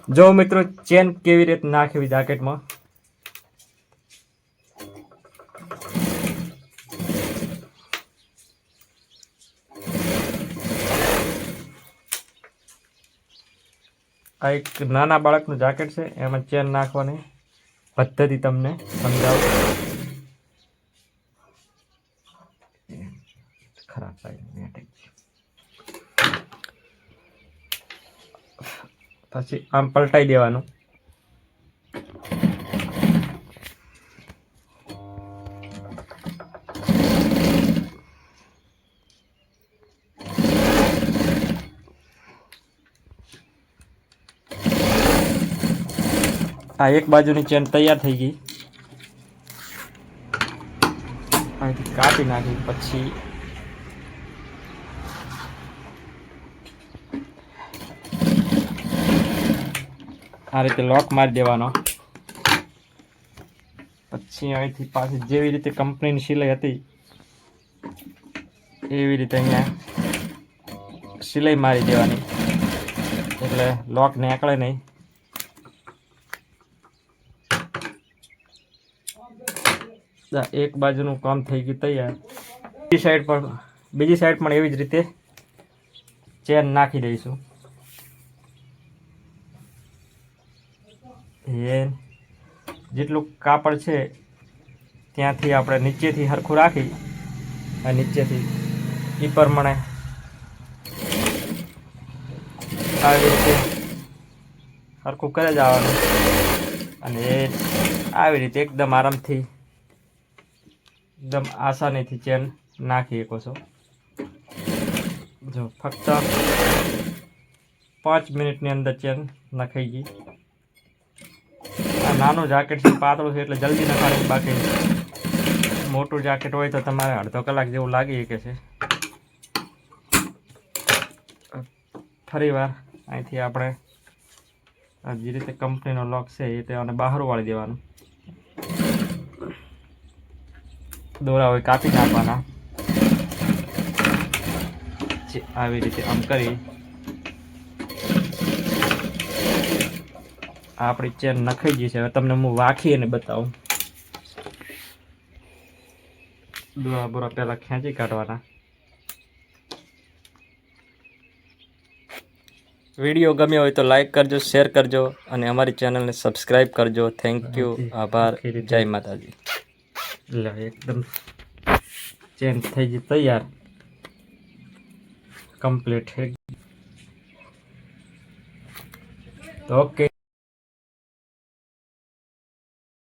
જો મિત્રો ચેન કેવી રીતે નાખવી જાકેટમાં, આ એક નાના બાળકનું જાકેટ છે, એમાં ચેન નાખવાની પદ્ધતિ તમને સમજાવું. ખરાબ પછી આમ પલટાઈ દેવાનું. આ એક બાજુની ચેન તૈયાર થઈ ગઈ. અહીંથી કાપી નાખી પછી આ રીતે લોક મારી દેવાનો. પછી અહીંથી પાછી જેવી રીતે કંપનીની સિલાઈ હતી એવી રીતે અહીંયા સિલાઈ મારી દેવાની, એટલે લોક નીકળે નહીં. એક બાજુનું કામ થઈ ગયું તૈયાર. બીજી સાઈડ પણ એવી જ રીતે ચેન નાખી દઈશું. એ જેટલું કાપડ છે ત્યાંથી આપણે નીચેથી સરખું રાખી અને નીચેથી એ પ્રમાણે આવી રીતે સરખું કરે જવાનું. અને એ આવી રીતે એકદમ આરામથી એકદમ આસાનીથી ચેન નાખી શકો છો. જો ફક્ત 5 મિનિટની અંદર ચેન નખાઈ ગઈ. આ નાનું જાકેટ છે, પાતળું છે એટલે જલ્દી નખાડે. બાકી મોટું જાકેટ હોય તો તમારે અડધો કલાક જેવું લાગી શકે છે. ફરી વાર અહીંથી આપણે જે રીતે કંપનીનો લોક છે એ તે અને બહાર વાળી દેવાનું. દોરા હોય કાપી નાખવાના. આવી રીતે આમ કરી આપણી ચેન નખાઈ ગઈ છે. હવે તમને હું વાખી અને બતાવું. દોરા બોરા પહેલા ખેંચી કાઢવાના. વિડીયો ગમ્યો હોય તો લાઈક કરજો, શેર કરજો અને અમારી ચેનલને સબસ્ક્રાઈબ કરજો. થેન્ક યુ, આભાર, જય માતાજી. એકદમ ચેન થઈ ગઈ તૈયાર, કમ્પ્લીટ. ઓકે.